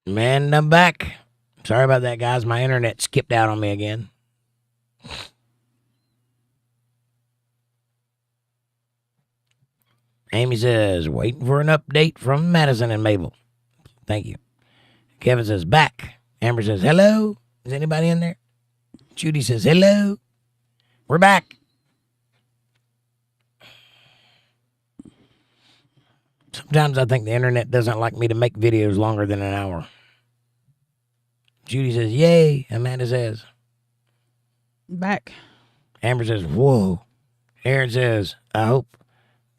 Man, I'm back. Sorry about that, guys. My internet skipped out on me again. Amy says, waiting for an update from Madison and Mabel. Thank you. Kevin says, back. Amber says, hello. Is anybody in there? Judy says, hello. We're back. Sometimes I think the internet doesn't like me to make videos longer than an hour. Judy says, yay. Amanda says, back. Amber says, whoa. Aaron says, I hope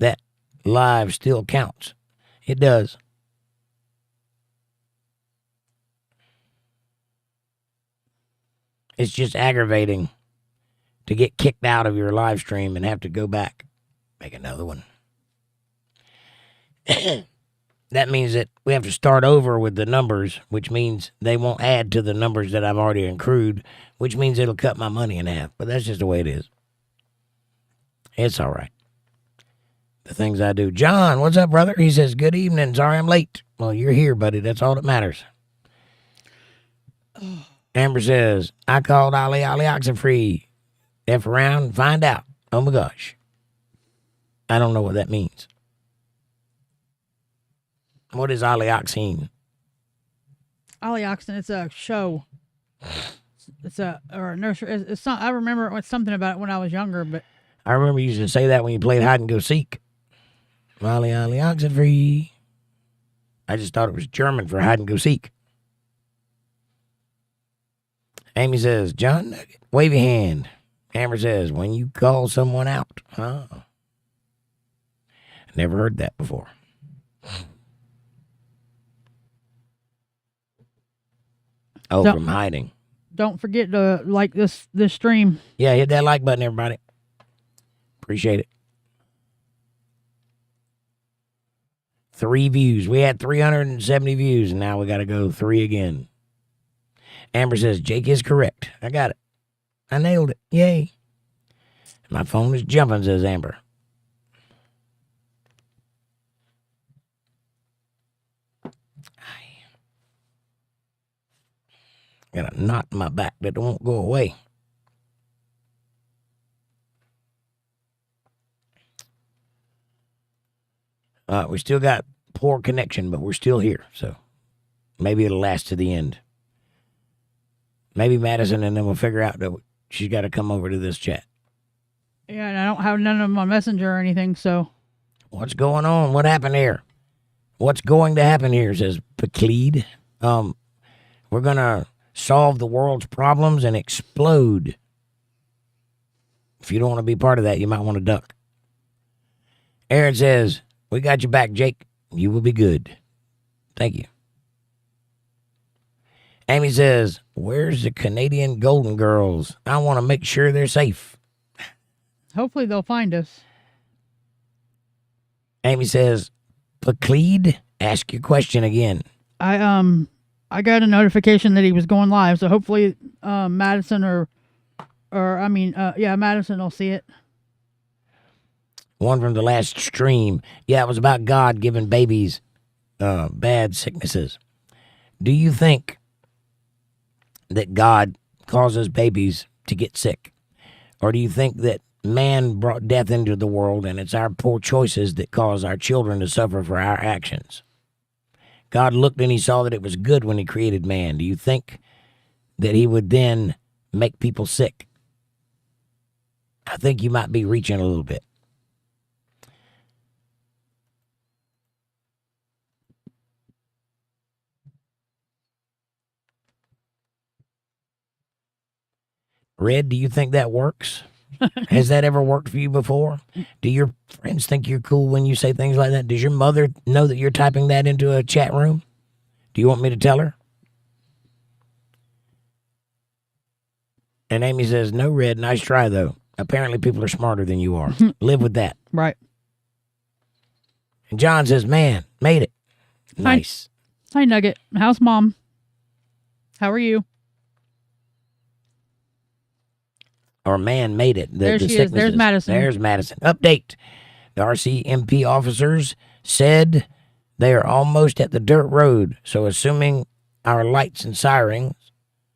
that live still counts. It does. It's just aggravating to get kicked out of your live stream and have to go back. Make another one. That means that we have to start over with the numbers, which means they won't add to the numbers that I've already accrued, which means it'll cut my money in half. But that's just the way it is. It's all right. The things I do. John, what's up, brother? He says, good evening. Sorry I'm late. Well, you're here, buddy. That's all that matters. Amber says, I called Ollie Oxenfree. F around and find out. Oh, my gosh. I don't know what that means. What is Oxene? Oxen, it's a show. It's a nursery. It's not. I remember something about it when I was younger, but I remember you used to say that when you played hide and go seek. Ollie Oxenfree. I just thought it was German for hide and go seek. Amy says, John Nugget, wave your hand. Amber says, when you call someone out. Huh? Never heard that before. Oh, from hiding. Don't forget to like this stream. Yeah, hit that like button, everybody. Appreciate it. 3 views. We had 370 views, and now we got to go 3 again. Amber says, Jake is correct. I got it. I nailed it. Yay. My phone is jumping, says Amber. Got a knot in my back that won't go away. We still got poor connection, but we're still here. So maybe it'll last to the end. Maybe Madison, and then we'll figure out that she's got to come over to this chat. Yeah, and I don't have none of my messenger or anything, so. What's going on? What happened here? What's going to happen here, says Pacleed. We're going to solve the world's problems and explode. If you don't want to be part of that, you might want to duck. Aaron says, we got your back, Jake. You will be good. Thank you. Amy says, where's the Canadian Golden Girls? I want to make sure they're safe. Hopefully they'll find us. Amy says, Pacleed, ask your question again. I got a notification that he was going live, so hopefully Madison Madison will see it. One from the last stream. Yeah, it was about God giving babies bad sicknesses. Do you think that God causes babies to get sick? Or do you think that man brought death into the world and it's our poor choices that cause our children to suffer for our actions? God looked and he saw that it was good when he created man. Do you think that he would then make people sick? I think you might be reaching a little bit. Red, do you think that works? Has that ever worked for you before? Do your friends think you're cool when you say things like that? Does your mother know that you're typing that into a chat room? Do you want me to tell her? And Amy says, no, Red, nice try, though. Apparently people are smarter than you are. Live with that. Right. And John says, man, made it. Nice. Hi, Nugget. How's Mom? How are you? Or man made it. There she is. There's Madison. There's Madison. Update. The RCMP officers said they are almost at the dirt road. So assuming our lights and sirens.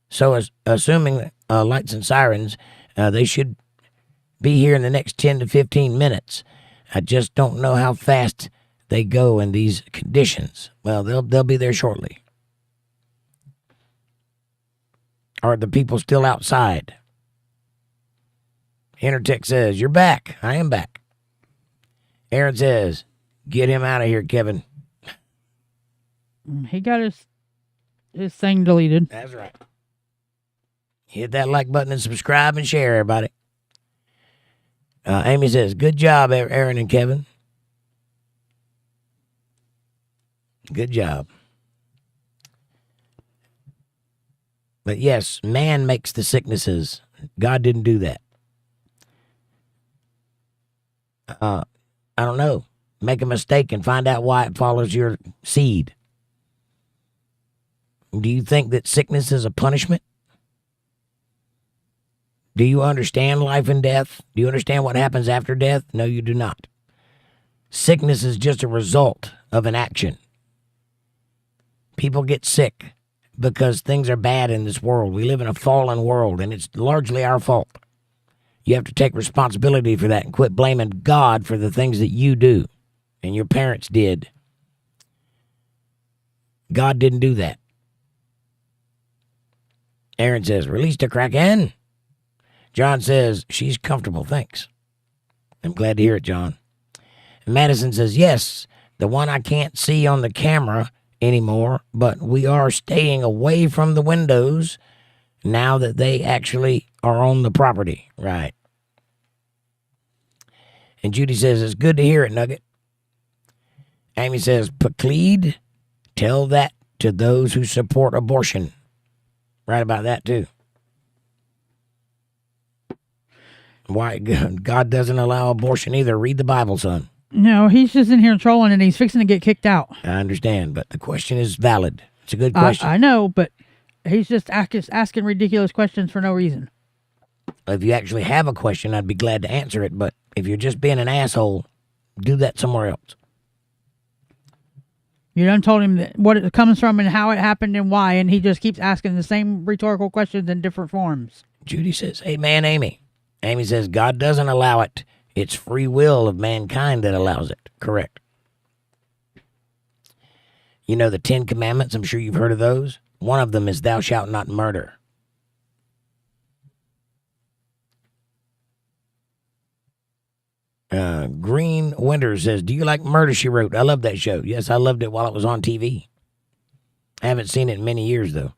So, assuming lights and sirens, they should be here in the next 10 to 15 minutes. I just don't know how fast they go in these conditions. Well, they'll be there shortly. Are the people still outside? Intertech says, you're back. I am back. Aaron says, get him out of here, Kevin. He got his thing deleted. That's right. Hit that like button and subscribe and share, everybody. Amy says, good job, Aaron and Kevin. Good job. But yes, man makes the sicknesses. God didn't do that. I don't know. Make a mistake and find out why it follows your seed. Do you think that sickness is a punishment? Do you understand life and death? Do you understand what happens after death? No, you do not. Sickness is just a result of an action. People get sick because things are bad in this world. We live in a fallen world, and it's largely our fault. You have to take responsibility for that and quit blaming God for the things that you do and your parents did. God didn't do that. Aaron says, release the Kraken. John says, she's comfortable, thanks. I'm glad to hear it, John. And Madison says, yes, the one I can't see on the camera anymore, but we are staying away from the windows now that they actually are on the property. Right. And Judy says, it's good to hear it, Nugget. Amy says, Pacleed, tell that to those who support abortion. Right about that, too. Why God doesn't allow abortion either. Read the Bible, son. No, he's just in here trolling and he's fixing to get kicked out. I understand, but the question is valid. It's a good question. I know, but he's just asking ridiculous questions for no reason. If you actually have a question, I'd be glad to answer it, but if you're just being an asshole, do that somewhere else. You done told him that what it comes from and how it happened and why, and he just keeps asking the same rhetorical questions in different forms. Judy says, hey, man, Amy. Amy says, God doesn't allow it. It's free will of mankind that allows it. Correct. You know the 10 Commandments? I'm sure you've heard of those. One of them is thou shalt not murder. Green Winter says, do you like Murder, She Wrote? I love that show. Yes, I loved it while it was on TV. I haven't seen it in many years, though.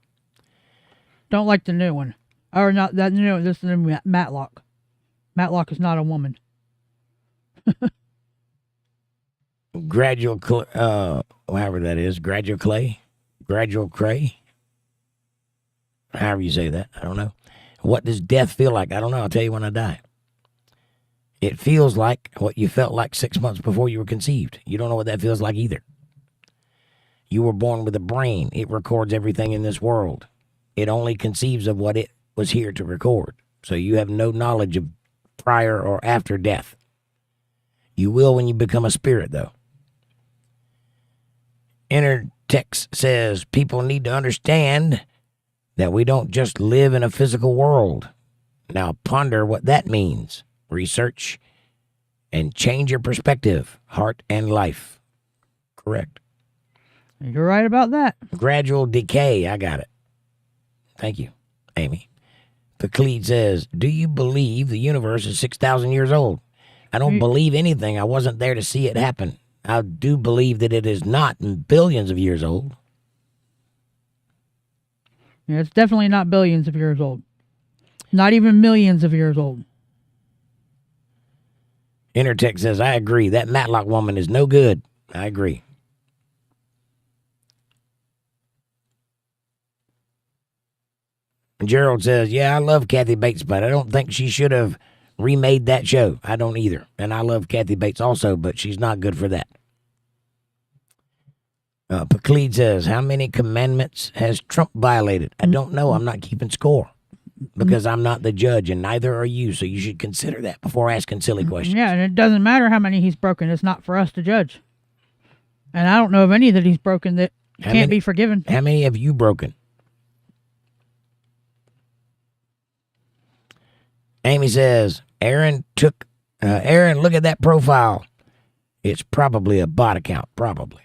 Don't like the new one. Or not that new, this is the new Matlock. Matlock is not a woman. Gradual, however that is, Gradual Cray, however you say that, I don't know. What does death feel like? I don't know. I'll tell you when I die. It feels like what you felt like 6 months before you were conceived. You don't know what that feels like either. You were born with a brain. It records everything in this world. It only conceives of what it was here to record. So you have no knowledge of prior or after death. You will when you become a spirit, though. Intertext says people need to understand that we don't just live in a physical world. Now ponder what that means. Research and change your perspective, heart and life. Correct. You're right about that. Gradual decay. I got it. Thank you, Amy. Pacleed says, do you believe the universe is 6,000 years old? I don't believe anything. I wasn't there to see it happen. I do believe that it is not billions of years old. Yeah, it's definitely not billions of years old. Not even millions of years old. Intertech says, I agree. That Matlock woman is no good. I agree. Gerald says, yeah, I love Kathy Bates, but I don't think she should have remade that show. I don't either. And I love Kathy Bates also, but she's not good for that. Pacleed says, how many commandments has Trump violated? I don't know. I'm not keeping score because I'm not the judge and neither are you. So you should consider that before asking silly questions. Yeah, and it doesn't matter how many he's broken. It's not for us to judge. And I don't know of any that he's broken that Can't be forgiven. How many have you broken? Amy says, Aaron, look at that profile. It's probably a bot account, probably.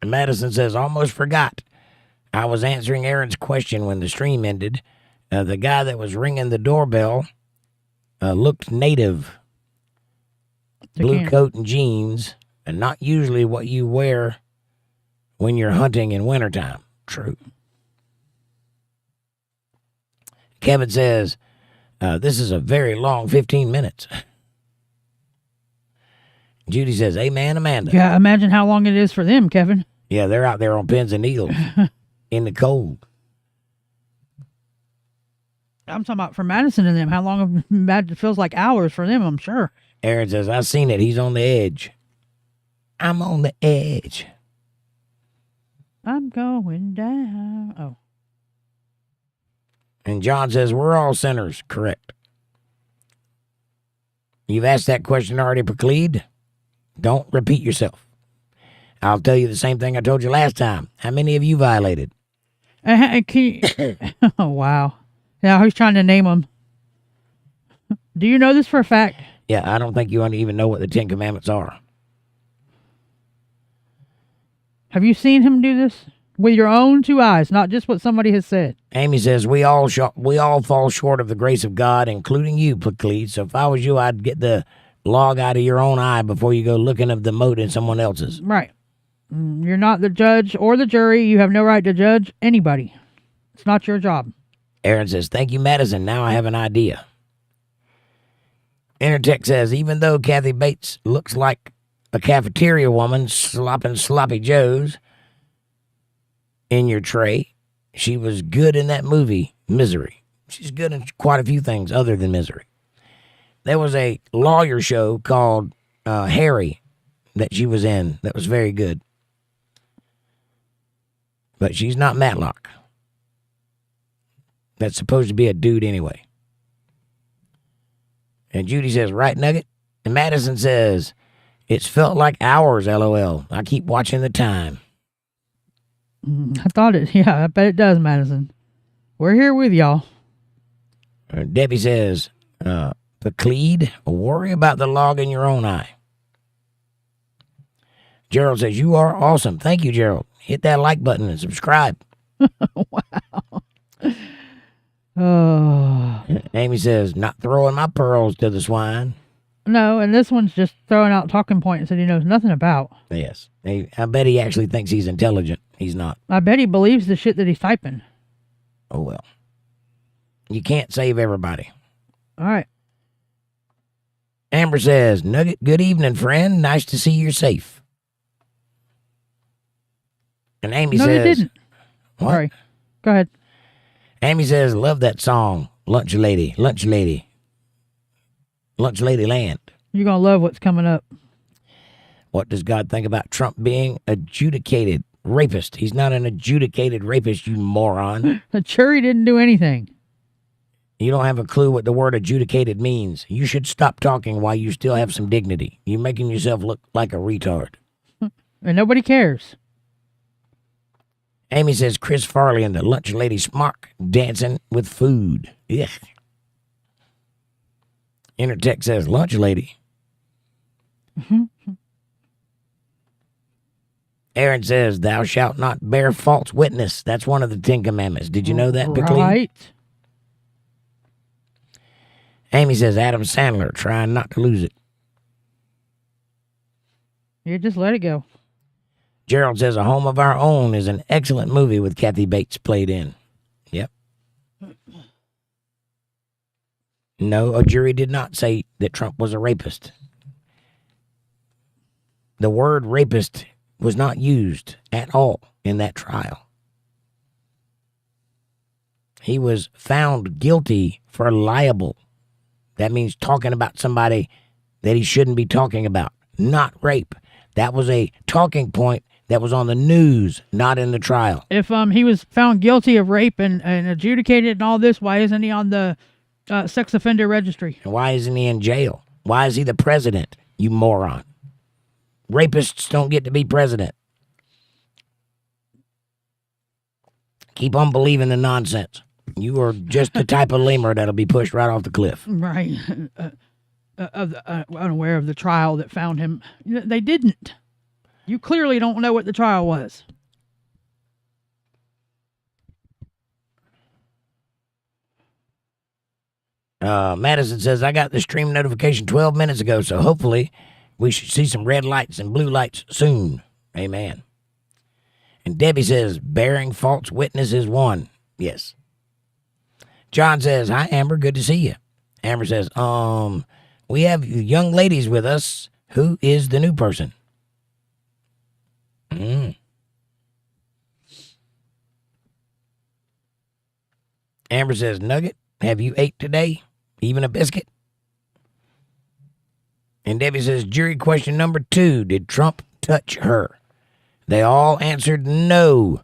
And Madison says, almost forgot. I was answering Aaron's question when the stream ended. The guy that was ringing the doorbell looked native. Blue coat and jeans, and not usually what you wear when you're hunting in wintertime. True. Kevin says, this is a very long 15 minutes. Judy says, amen, Amanda. Yeah, imagine how long it is for them, Kevin. Yeah, they're out there on pins and needles in the cold. I'm talking about for Madison and them. How long it feels like hours for them, I'm sure. Aaron says, I've seen it. He's on the edge. I'm on the edge. I'm going down. Oh. And John says, we're all sinners. Correct. You've asked that question already, Precleed. Don't repeat yourself. I'll tell you the same thing I told you last time. How many have you violated? Oh, wow. Now he's trying to name them. Do you know this for a fact? Yeah, I don't think you even know what the 10 Commandments are. Have you seen him do this? With your own 2 eyes, not just what somebody has said. Amy says, we all fall short of the grace of God, including you, Plecleed. So if I was you, I'd get the log out of your own eye before you go looking of the mote in someone else's. Right. You're not the judge or the jury. You have no right to judge anybody. It's not your job. Aaron says, thank you, Madison. Now I have an idea. Intertech says, even though Kathy Bates looks like a cafeteria woman slopping sloppy joes in your tray, she was good in that movie, Misery. She's good in quite a few things other than Misery. There was a lawyer show called Harry that she was in that was very good. But she's not Matlock. That's supposed to be a dude anyway. And Judy says, right, Nugget? And Madison says, it's felt like hours, LOL. I keep watching the time. I thought it, yeah, I bet it does, Madison. We're here with y'all. Debbie says, Plecleed, worry about the log in your own eye. Gerald says, you are awesome. Thank you, Gerald. Hit that like button and subscribe. Wow. Oh. Amy says, not throwing my pearls to the swine. No, and this one's just throwing out talking points that he knows nothing about. Yes. I bet he actually thinks he's intelligent. He's not. I bet he believes the shit that he's typing. Oh, well. You can't save everybody. All right. Amber says, Nugget, good evening, friend. Nice to see you're safe. And Amy says... No, they didn't. What? Sorry. Go ahead. Amy says, love that song. Lunch Lady, Lunch Lady. Lunch Lady Land. You're going to love what's coming up. What does God think about Trump being adjudicated rapist? He's not an adjudicated rapist, you moron. The jury didn't do anything. You don't have a clue what the word adjudicated means. You should stop talking while you still have some dignity. You're making yourself look like a retard. And nobody cares. Amy says Chris Farley and the Lunch Lady Smock dancing with food. Ugh. Intertech says Lunch Lady. Aaron says, thou shalt not bear false witness. That's one of the 10 Commandments. Did you know that, Pickley? Right. Amy says Adam Sandler, trying not to lose it. Yeah, just let it go. Gerald says A Home of Our Own is an excellent movie with Kathy Bates played in. Yep. No, a jury did not say that Trump was a rapist. The word rapist was not used at all in that trial. He was found guilty for libel. That means talking about somebody that he shouldn't be talking about, not rape. That was a talking point that was on the news, not in the trial. If he was found guilty of rape and adjudicated and all this, why isn't he on the sex offender registry? And why isn't he in jail? Why is he the president? You moron. Rapists don't get to be president. Keep on believing the nonsense. You are just the type of lemur that'll be pushed right off the cliff. Right. Unaware of the trial that found him. They didn't. You clearly don't know what the trial was. Madison says, I got the stream notification 12 minutes ago, so hopefully we should see some red lights and blue lights soon. Amen. And Debbie says, bearing false witness is one. Yes. John says, hi, Amber. Good to see you. Amber says, we have young ladies with us. Who is the new person? Amber says, Nugget, have you ate today? Even a biscuit? And Debbie says, jury question number 2. Did Trump touch her? They all answered no.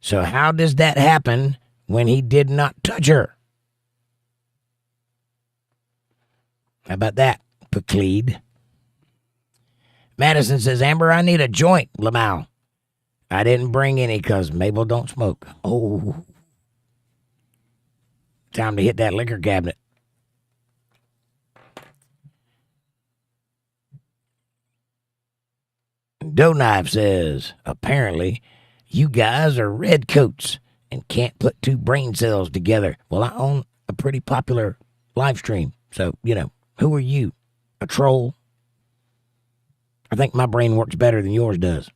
So how does that happen when he did not touch her? How about that, Pacleed? Madison says, Amber, I need a joint, Lamau. I didn't bring any because Mabel don't smoke. Oh. Time to hit that liquor cabinet. Dough Knife says, apparently, you guys are redcoats and can't put 2 brain cells together. Well, I own a pretty popular live stream. So, who are you? A troll? I think my brain works better than yours does.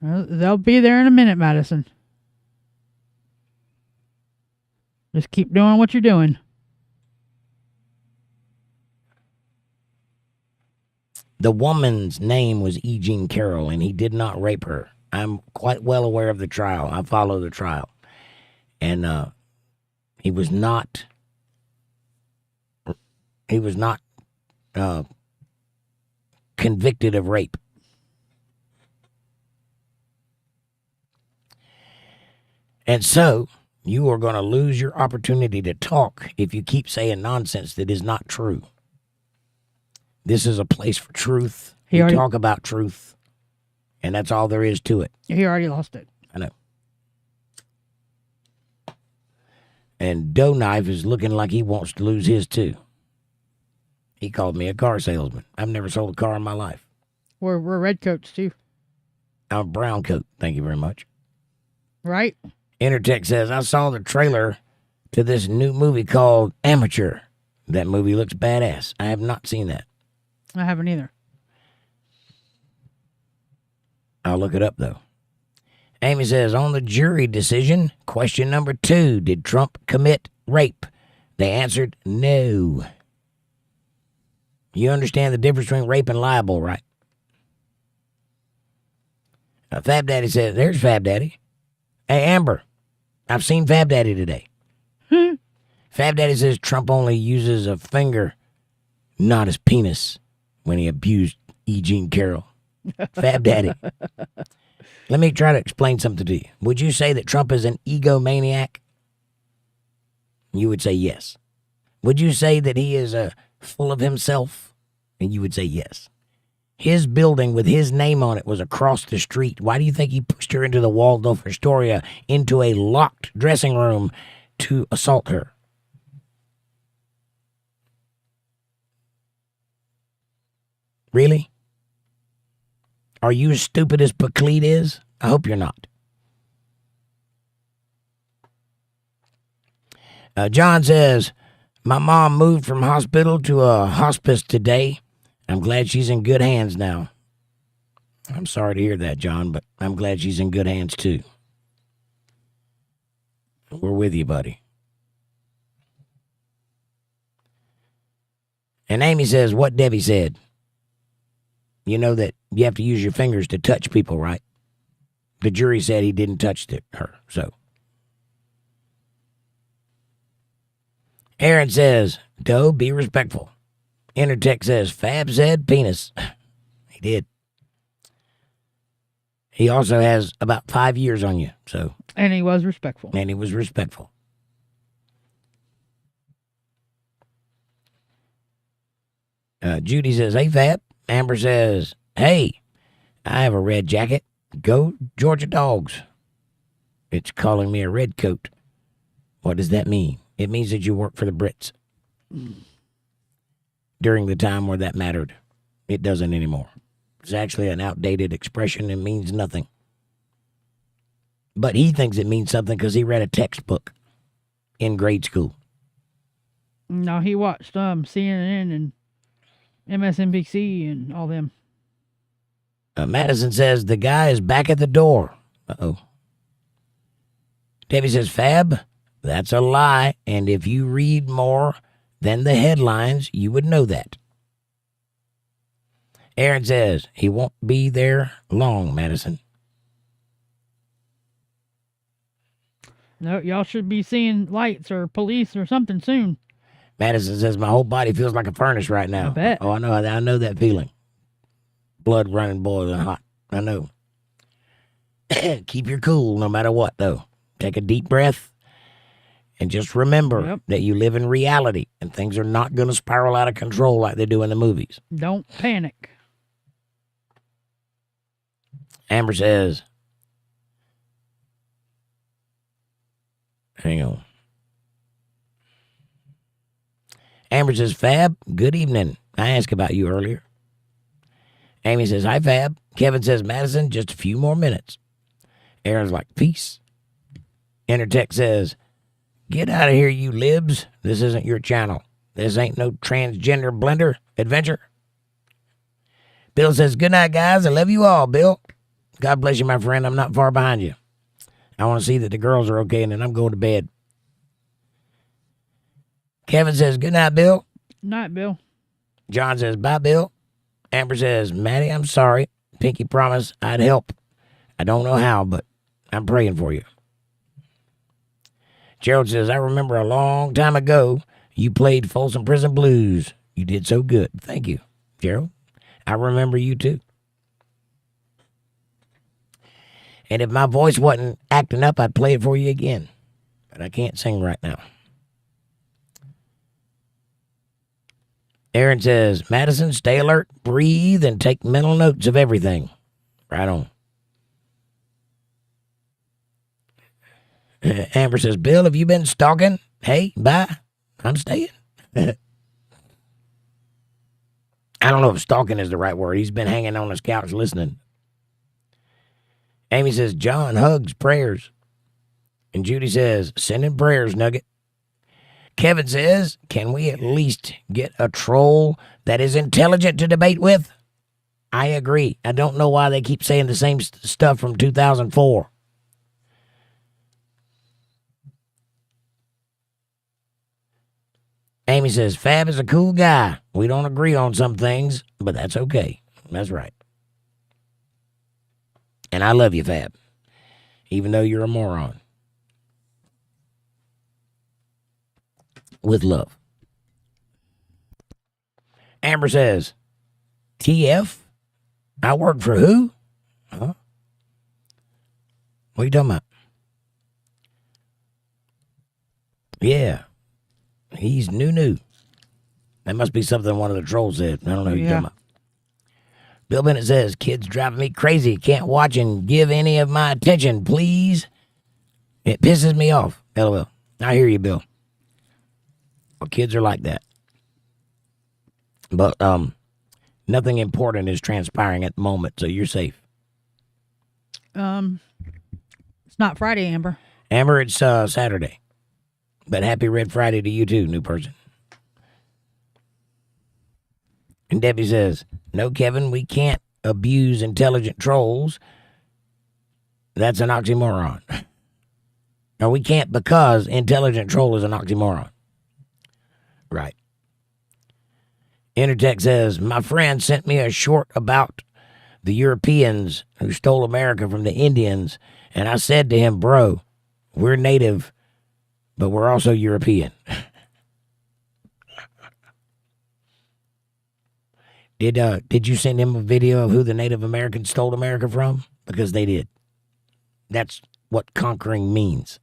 Well, they'll be there in a minute, Madison. Just keep doing what you're doing. The woman's name was E. Jean Carroll, and he did not rape her. I'm quite well aware of the trial. I follow the trial. And he was not convicted of rape. And so, you are going to lose your opportunity to talk if you keep saying nonsense that is not true. This is a place for truth. We talk about truth, and that's all there is to it. He already lost it. I know. And Dough Knife is looking like he wants to lose his too. He called me a car salesman. I've never sold a car in my life. We're redcoats too. I'm a brown coat. Thank you very much. Right? Intertech says, I saw the trailer to this new movie called Amateur. That movie looks badass. I have not seen that. I haven't either. I'll look it up, though. Amy says, on the jury decision, question number 2, did Trump commit rape? They answered no. You understand the difference between rape and libel, right? Fab Daddy says, there's Fab Daddy. Hey, Amber, I've seen Fab Daddy today. Fab Daddy says Trump only uses a finger, not his penis, when he abused E. Jean Carroll. Fab Daddy. Let me try to explain something to you. Would you say that Trump is an egomaniac? You would say yes. Would you say that he is full of himself? And you would say yes. His building with his name on it was across the street. Why do you think he pushed her into the Waldorf Astoria, into a locked dressing room to assault her? Really? Are you as stupid as Pacleed is? I hope you're not. John says, my mom moved from hospital to a hospice today. I'm glad she's in good hands now. I'm sorry to hear that, John, but I'm glad she's in good hands too. We're with you, buddy. And Amy says, what Debbie said. You know that you have to use your fingers to touch people, right? The jury said he didn't touch her, so. Aaron says, Doe, be respectful. Intertech says, Fab said penis. He did. He also has about 5 years on you, so. And he was respectful. And he was respectful. Judy says, hey, Fab. Amber says, hey, I have a red jacket. Go Georgia Dogs. It's calling me a red coat. What does that mean? It means that you work for the Brits. During the time where that mattered. It doesn't anymore. It's actually an outdated expression and means nothing. But he thinks it means something because he read a textbook in grade school. No, he watched CNN and MSNBC and all them. Madison says, the guy is back at the door. Uh-oh. Debbie says, Fab, that's a lie, and if you read more than the headlines, you would know that. Aaron says, he won't be there long, Madison. No, y'all should be seeing lights or police or something soon. Madison says, my whole body feels like a furnace right now. I bet. Oh, I know that feeling. Blood running, boiling hot. I know. Keep your cool no matter what, though. Take a deep breath and just remember that you live in reality and things are not going to spiral out of control like they do in the movies. Don't panic. Amber says, hang on. Amber says, Fab, good evening. I asked about you earlier. Amy says, hi, Fab. Kevin says, Madison, just a few more minutes. Aaron's like, peace. Intertech says, get out of here, you libs. This isn't your channel. This ain't no transgender blender adventure. Bill says, good night, guys. I love you all, Bill. God bless you, my friend. I'm not far behind you. I want to see that the girls are okay, and then I'm going to bed. Kevin says, good night, Bill. Night, Bill. John says, bye, Bill. Amber says, Maddie, I'm sorry. Pinky promised I'd help. I don't know how, but I'm praying for you. Gerald says, I remember a long time ago you played Folsom Prison Blues. You did so good. Thank you, Gerald. I remember you too. And if my voice wasn't acting up, I'd play it for you again. But I can't sing right now. Aaron says, Madison, stay alert, breathe, and take mental notes of everything. Right on. Amber says, Bill, have you been stalking? Hey, bye. I'm staying. I don't know if stalking is the right word. He's been hanging on his couch listening. Amy says, John, hugs, prayers. And Judy says, sending prayers, Nugget. Kevin says, can we at least get a troll that is intelligent to debate with? I agree. I don't know why they keep saying the same stuff from 2004. Amy says, Fab is a cool guy. We don't agree on some things, but that's okay. That's right. And I love you, Fab, even though you're a moron. With love. Amber says, TF? I work for who? Huh? What are you talking about? Yeah. He's new. That must be something one of the trolls said. I don't know who you're talking about. Bill Bennett says, kids driving me crazy. Can't watch and give any of my attention, please. It pisses me off. LOL. I hear you, Bill. Well, kids are like that. But nothing important is transpiring at the moment, so you're safe. It's not Friday, Amber. Amber, it's Saturday. But happy Red Friday to you too, new person. And Debbie says, no, Kevin, we can't abuse intelligent trolls. That's an oxymoron. No, we can't because intelligent troll is an oxymoron. Right. Intertech says, my friend sent me a short about the Europeans who stole America from the Indians. And I said to him, bro, we're native, but we're also European. Did you send him a video of who the Native Americans stole America from? Because they did. That's what conquering means.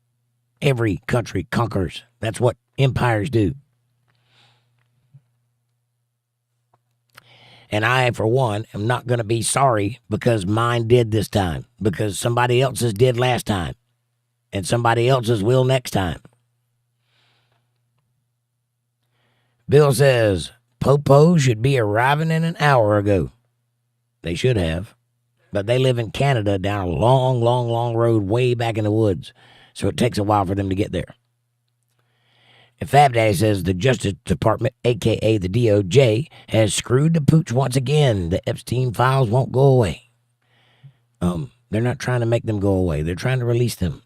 Every country conquers. That's what empires do. And I, for one, am not going to be sorry because mine did this time, because somebody else's did last time, and somebody else's will next time. Bill says, Popo should be arriving in an hour ago. They should have. But they live in Canada down a long, long, long road way back in the woods. So it takes a while for them to get there. And Fab Daddy says the Justice Department, a.k.a. the DOJ, has screwed the pooch once again. The Epstein files won't go away. They're not trying to make them go away. They're trying to release them.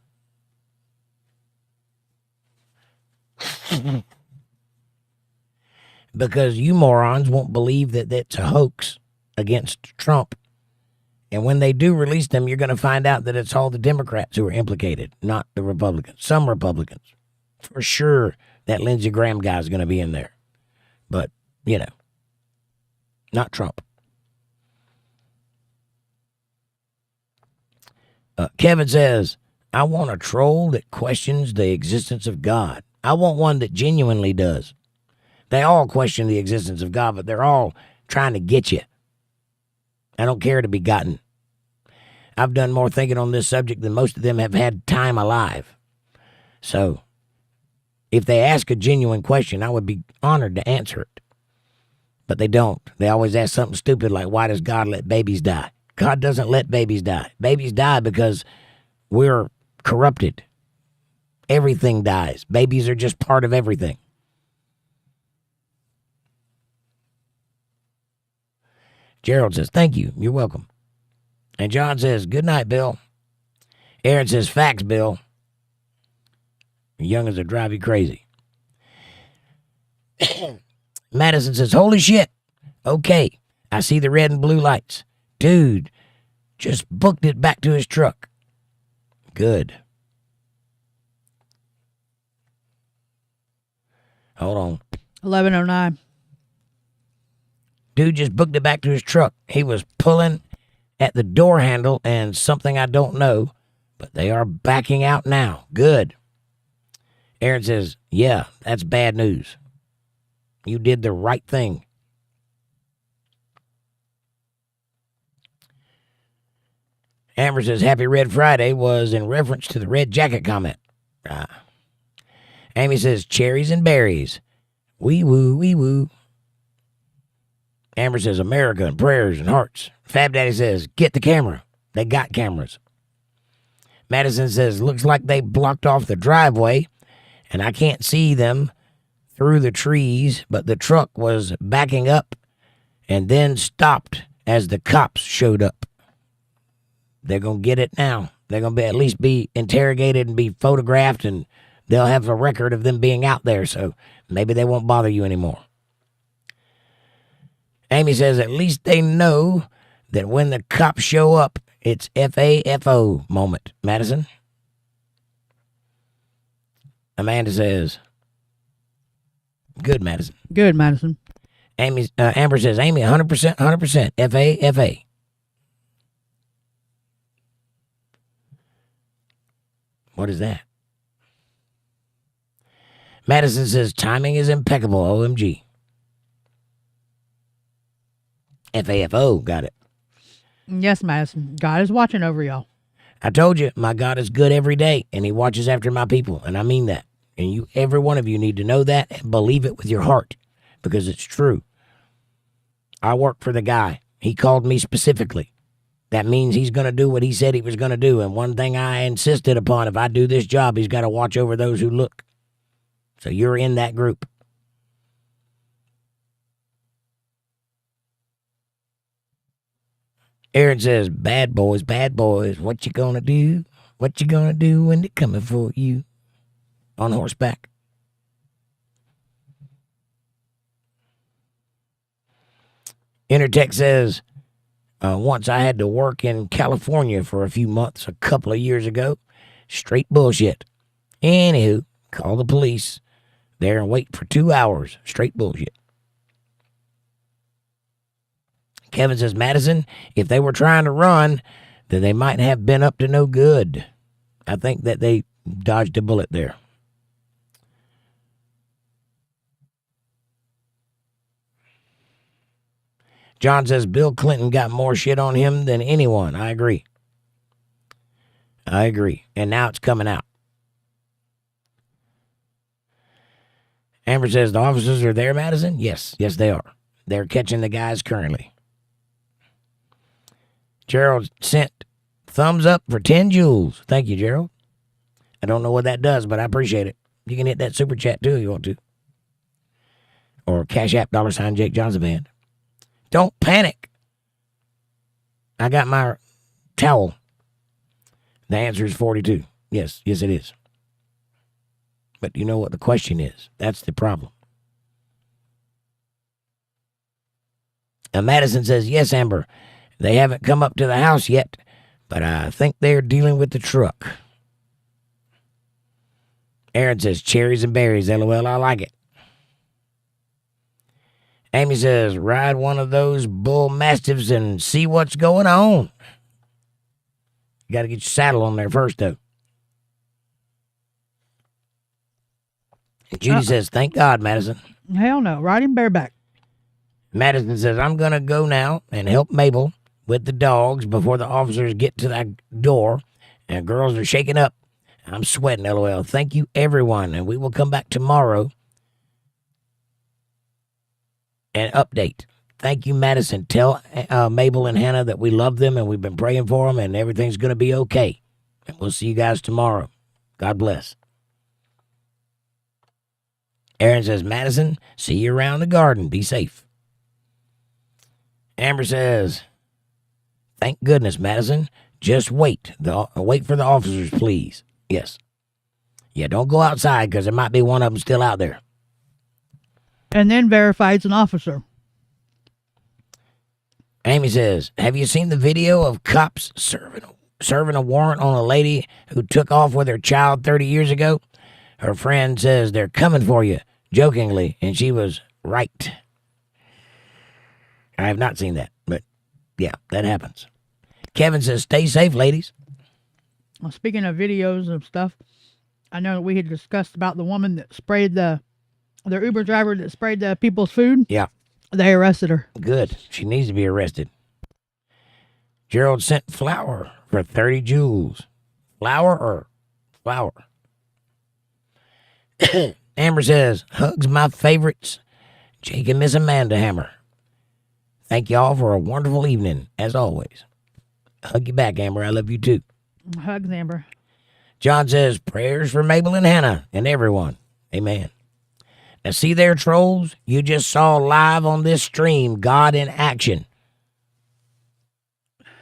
Because you morons won't believe that that's a hoax against Trump. And when they do release them, you're going to find out that it's all the Democrats who are implicated, not the Republicans. Some Republicans. For sure, that Lindsey Graham guy is going to be in there. But, you know, not Trump. Kevin says, I want a troll that questions the existence of God. I want one that genuinely does. They all question the existence of God, but they're all trying to get you. I don't care to be gotten. I've done more thinking on this subject than most of them have had time alive. So, if they ask a genuine question, I would be honored to answer it. But they don't. They always ask something stupid like, why does God let babies die? God doesn't let babies die. Babies die because we're corrupted. Everything dies. Babies are just part of everything. Gerald says, thank you. You're welcome. And John says, good night, Bill. Aaron says, facts, Bill. Young as a drive you crazy. Madison says, holy shit. Okay, I see the red and blue lights. Dude, just booked it back to his truck. Good. Hold on. 11:09. Dude just booked it back to his truck. He was pulling at the door handle and something I don't know, but they are backing out now. Good. Aaron says, yeah, that's bad news. You did the right thing. Amber says, Happy Red Friday was in reference to the red jacket comment. Amy says, cherries and berries. Wee woo, wee woo. Amber says, America and prayers and hearts. Fab Daddy says, get the camera. They got cameras. Madison says, looks like they blocked off the driveway, and I can't see them through the trees, but the truck was backing up and then stopped as the cops showed up. They're going to get it now. They're going to at least be interrogated and be photographed, and they'll have a record of them being out there, so maybe they won't bother you anymore. Amy says, at least they know that when the cops show up, it's FAFO moment. Madison? Amanda says, good, Madison. Good, Madison. Amber says, Amy, 100%, 100%, FAFA. What is that? Madison says, timing is impeccable, OMG. FAFO, got it. Yes, Madison. God is watching over y'all. I told you, my God is good every day, and he watches after my people, and I mean that. And you, every one of you need to know that and believe it with your heart, because it's true. I work for the guy. He called me specifically. That means he's going to do what he said he was going to do, and one thing I insisted upon, if I do this job, he's got to watch over those who look. So you're in that group. Aaron says, bad boys, what you gonna do? What you gonna do when they're coming for you? On horseback. Intertech says, once I had to work in California for a few months a couple of years ago. Straight bullshit. Anywho, call the police there and wait for 2 hours. Straight bullshit. Kevin says, Madison, if they were trying to run, then they might have been up to no good. I think that they dodged a bullet there. John says Bill Clinton got more shit on him than anyone. I agree. And now it's coming out. Amber says the officers are there, Madison? Yes, they are. They're catching the guys currently. Gerald sent thumbs up for 10 joules. Thank you, Gerald. I don't know what that does, but I appreciate it. You can hit that super chat too if you want to. Or CashApp $ jakejohnsonband. Don't panic. I got my towel. The answer is 42. Yes, it is. But you know what the question is. That's the problem. And Madison says, yes, Amber. They haven't come up to the house yet, but I think they're dealing with the truck. Aaron says, cherries and berries. LOL, I like it. Amy says, ride one of those bull mastiffs and see what's going on. You got to get your saddle on there first, though. And Judy says, thank God, Madison. Hell no. Ride him bareback. Madison says, I'm going to go now and help Mabel with the dogs before the officers get to that door. And girls are shaking up. I'm sweating, LOL. Thank you, everyone. And we will come back tomorrow and update. Thank you, Madison. Tell Mabel and Hannah that we love them and we've been praying for them and everything's going to be okay. And we'll see you guys tomorrow. God bless. Aaron says, Madison, see you around the garden. Be safe. Amber says, thank goodness, Madison. Just wait. Wait for the officers, please. Yes. Yeah, don't go outside because there might be one of them still out there. And then verify it's an officer. Amy says, have you seen the video of cops serving a warrant on a lady who took off with her child 30 years ago? Her friend says they're coming for you, jokingly, and she was right. I have not seen that, but yeah, that happens. Kevin says, stay safe, ladies. Well, speaking of videos of stuff, I know we had discussed about the woman that sprayed their Uber driver that sprayed the people's food. Yeah. They arrested her. Good. She needs to be arrested. Gerald sent flour for 30 joules. Flour or flour? Amber says, hugs my favorites, Jake and Miss Amanda Hammer. Thank y'all for a wonderful evening, as always. Hug you back, Amber. I love you too. Hugs, Amber. John says, prayers for Mabel and Hannah and everyone. Amen. Now, see there, trolls? You just saw live on this stream God in action.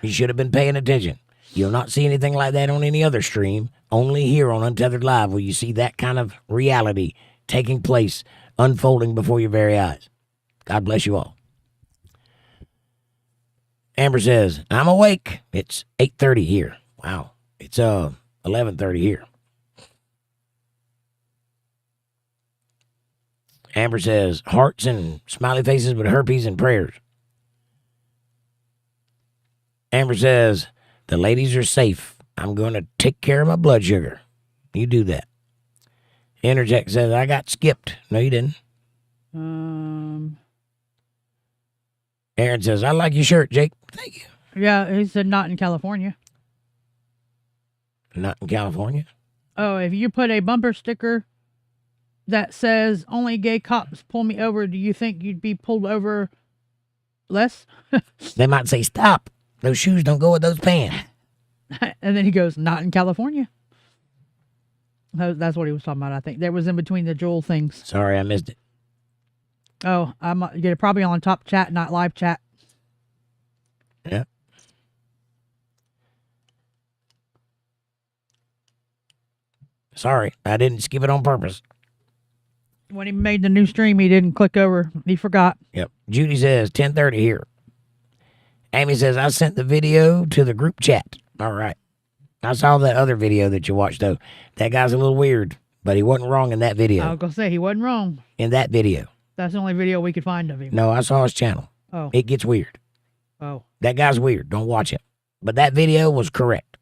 You should have been paying attention. You'll not see anything like that on any other stream. Only here on Untethered Live will you see that kind of reality taking place, unfolding before your very eyes. God bless you all. Amber says, I'm awake. It's 8:30 here. Wow. It's 11:30 here. Amber says, hearts and smiley faces with herpes and prayers. Amber says, the ladies are safe. I'm going to take care of my blood sugar. You do that. Interject says, I got skipped. No, you didn't. Aaron says, I like your shirt, Jake. Thank you. Yeah, he said not in California. Not in California? Oh, if you put a bumper sticker that says only gay cops pull me over, do you think you'd be pulled over less? They might say, stop. Those shoes don't go with those pants. And then he goes, not in California. That's what he was talking about, I think. That was in between the Joel things. Sorry, I missed it. Oh, you're probably on top chat, not live chat. Yeah. Sorry, I didn't skip it on purpose. When he made the new stream, he didn't click over. He forgot. Yep. Judy says 10:30 here. Amy says, I sent the video to the group chat. All right. I saw that other video that you watched, though. That guy's a little weird, but he wasn't wrong in that video. I was going to say, he wasn't wrong. In that video. That's the only video we could find of him. No, I saw his channel. Oh. It gets weird. Oh. That guy's weird. Don't watch him. But that video was correct.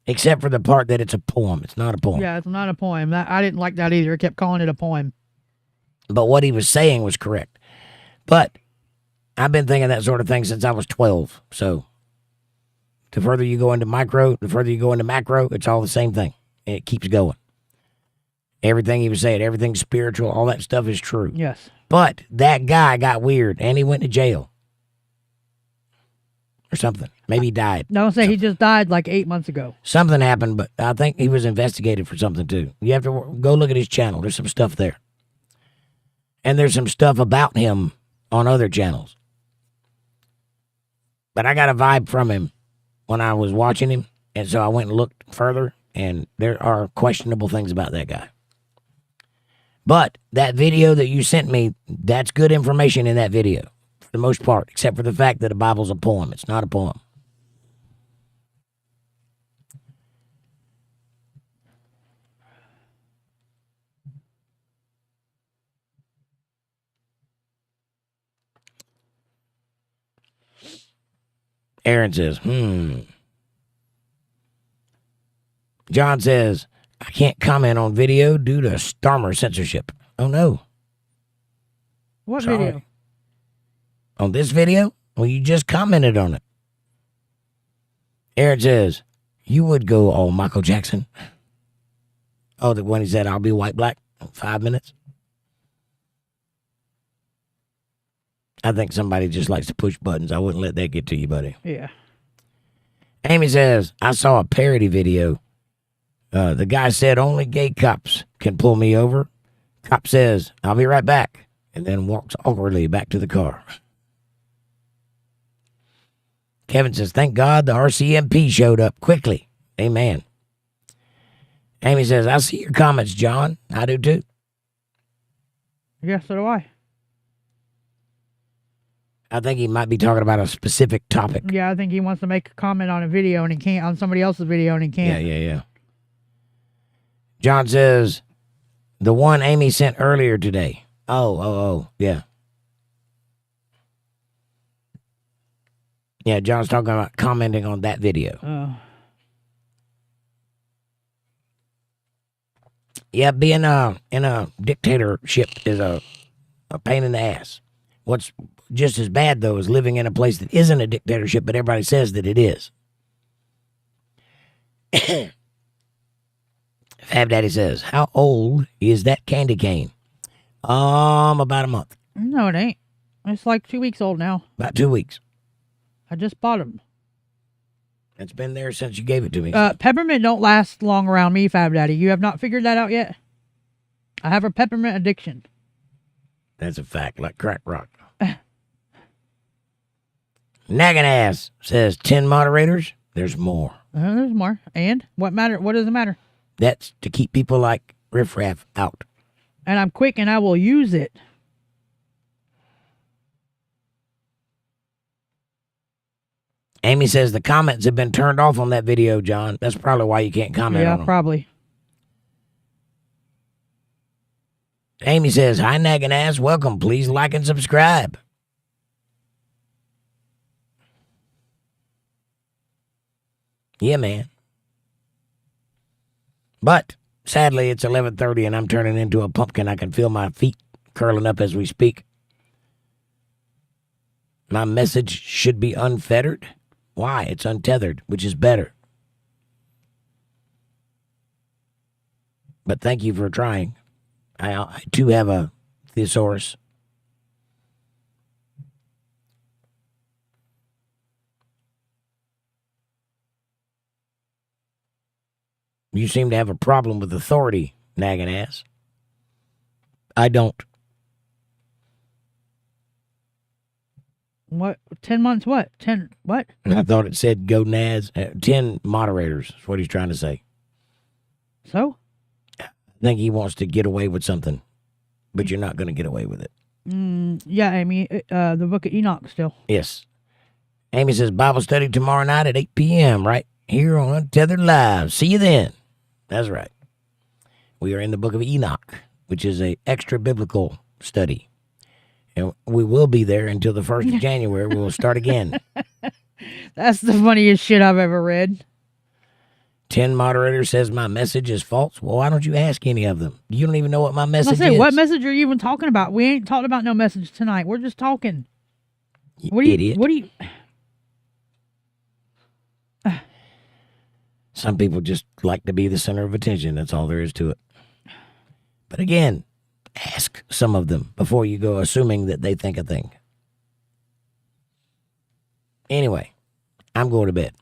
Except for the part that it's a poem. It's not a poem. Yeah, it's not a poem. I didn't like that either. It kept calling it a poem. But what he was saying was correct. But I've been thinking that sort of thing since I was 12. So the further you go into micro, the further you go into macro, it's all the same thing. And it keeps going. Everything he was saying, everything spiritual, all that stuff is true. Yes. But that guy got weird and he went to jail. Or something. Maybe he died. Don't say he just died like 8 months ago. Something happened, but I think he was investigated for something too. You have to go look at his channel. There's some stuff there. And there's some stuff about him on other channels. But I got a vibe from him when I was watching him. And so I went and looked further. And there are questionable things about that guy. But that video that you sent me, that's good information in that video. For the most part, except for the fact that the Bible's a poem. It's not a poem. Aaron says, John says, I can't comment on video due to Starmer censorship. Oh, no. What Sorry. video? On this video? Well, you just commented on it. Aaron says, you would go all Michael Jackson. Oh, the one he said, I'll be white, black, 5 minutes. I think somebody just likes to push buttons. I wouldn't let that get to you, buddy. Yeah. Amy says, I saw a parody video. The guy said only gay cops can pull me over. Cop says, I'll be right back. And then walks awkwardly back to the car. Kevin says, thank God the RCMP showed up quickly. Amen. Amy says, I see your comments, John. I do too. Yeah, so do I. I think he might be talking about a specific topic. Yeah, I think he wants to make a comment on a video and he can't, on somebody else's video and he can't. Yeah. John says, the one Amy sent earlier today. Oh, yeah. Yeah, John's talking about commenting on that video. Oh. Yeah, being in a dictatorship is a pain in the ass. What's just as bad, though, is living in a place that isn't a dictatorship, but everybody says that it is. Fab Daddy says, how old is that candy cane? About a month. No, it ain't. It's like 2 weeks old now. About 2 weeks. I just bought them. It's been there since you gave it to me. Peppermint don't last long around me, Fab Daddy. You have not figured that out yet? I have a peppermint addiction. That's a fact, like crack rock. Nagging ass says 10 moderators. There's more. There's more. And what matter? What does it matter? That's to keep people like Riff Raff out. And I'm quick and I will use it. Amy says the comments have been turned off on that video, John. That's probably why you can't comment on them. Yeah, probably. Amy says, hi, nagging ass. Welcome. Please like and subscribe. Yeah, man. But sadly, it's 11:30 and I'm turning into a pumpkin. I can feel my feet curling up as we speak. My message should be unfettered. Why? It's untethered, which is better. But thank you for trying. I too have a thesaurus. You seem to have a problem with authority, nagging ass. I don't. What? 10 months what? 10 what? I thought it said go Naz. 10 moderators is what he's trying to say. So? I think he wants to get away with something, but you're not going to get away with it. Yeah, Amy, the book of Enoch still. Yes. Amy says Bible study tomorrow night at 8 p.m. right here on Untethered Live. See you then. That's right. We are in the book of Enoch, which is a extra biblical study. And we will be there until the 1st of January. We will start again. That's the funniest shit I've ever read. 10 moderators says my message is false. Well, why don't you ask any of them? You don't even know what my message I say, is. what message are you even talking about? We ain't talking about no message tonight. We're just talking. What do you, idiot. What do you? Some people just like to be the center of attention. That's all there is to it. But again, ask some of them before you go assuming that they think a thing. Anyway, I'm going to bed.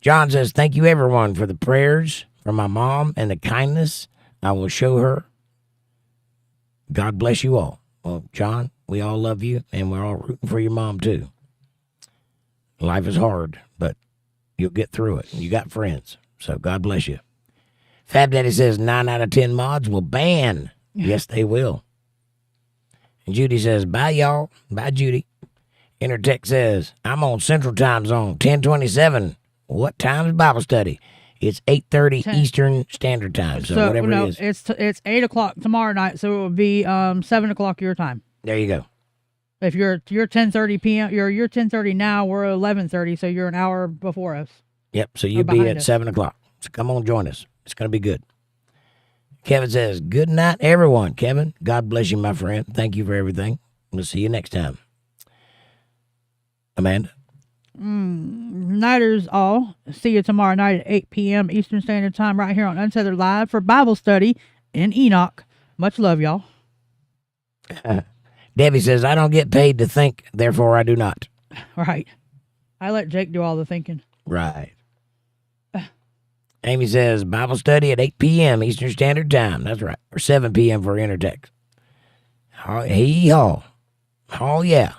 John says, thank you everyone for the prayers for my mom and the kindness I will show her. God bless you all. Well, John, we all love you, and we're all rooting for your mom too. Life is hard, but you'll get through it. You got friends, so God bless you. Fab Daddy says 9 out of 10 mods will ban. Yes, they will. And Judy says, bye, y'all. Bye, Judy. Intertech says, I'm on Central Time Zone, 1027. What time is Bible study? It's 8:30 Eastern Standard Time, so whatever it is. It's 8 o'clock tomorrow night, so it will be 7 o'clock your time. There you go. If you're 10:30 p.m., you're 10:30 now. We're 11:30, so you're an hour before us. Yep. So you'll be at 7 o'clock. So come on, join us. It's going to be good. Kevin says, good night, everyone. Kevin, God bless you, my friend. Thank you for everything. We'll see you next time. Amanda? Nighters all. See you tomorrow night at 8 p.m. Eastern Standard Time right here on Untethered Live for Bible study in Enoch. Much love, y'all. Debbie says, I don't get paid to think, therefore I do not. Right. I let Jake do all the thinking. Right. Amy says, Bible study at 8 p.m. Eastern Standard Time. That's right. Or 7 p.m. for Intertext. Yee-haw. Oh, yeah.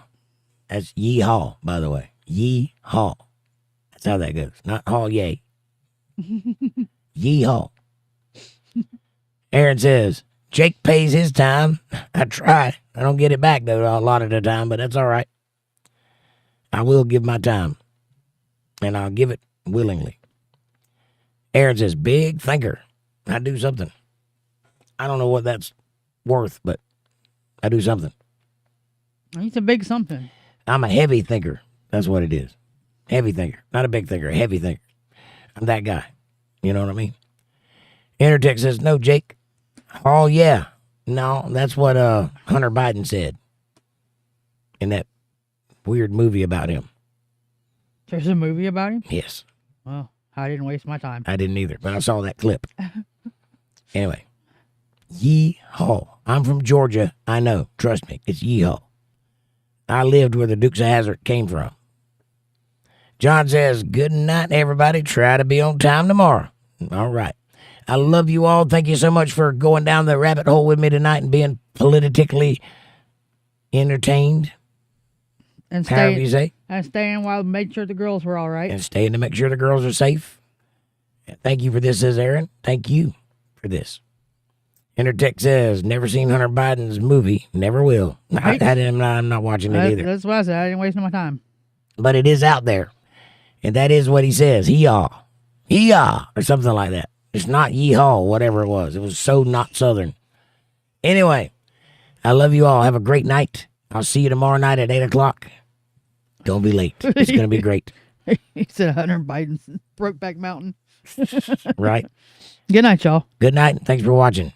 That's yee-haw, by the way. Yee-haw. That's how that goes. Not haw yay. Yee-haw. Aaron says, Jake pays his time. I try. I don't get it back, though, a lot of the time, but that's all right. I will give my time. And I'll give it willingly. Aaron says, big thinker. I do something. I don't know what that's worth, but I do something. He's a big something. I'm a heavy thinker. That's what it is. Heavy thinker. Not a big thinker, a heavy thinker. I'm that guy. You know what I mean? Intertech says, no, Jake. Oh, yeah. No, that's what Hunter Biden said in that weird movie about him. There's a movie about him? Yes. Well, I didn't waste my time. I didn't either, but I saw that clip. Anyway. Yee-haw. I'm from Georgia. I know. Trust me. It's yee-haw. I lived where the Dukes of Hazzard came from. John says, good night, everybody. Try to be on time tomorrow. All right. I love you all. Thank you so much for going down the rabbit hole with me tonight and being politically entertained. And however you say. And staying while made sure the girls were all right. And staying to make sure the girls are safe. Thank you for this, says Aaron. Thank you for this. Intertech says, never seen Hunter Biden's movie. Never will. Right. I'm not watching it either. That's what I said. I didn't waste my time. But it is out there. And that is what he says. Hee-haw. Hee-haw. Or something like that. It's not yee-haw, whatever it was. It was so not Southern. Anyway, I love you all. Have a great night. I'll see you tomorrow night at 8 o'clock. Don't be late. It's going to be great. He said Hunter Biden's Brokeback Mountain. Right. Good night, y'all. Good night. Thanks for watching.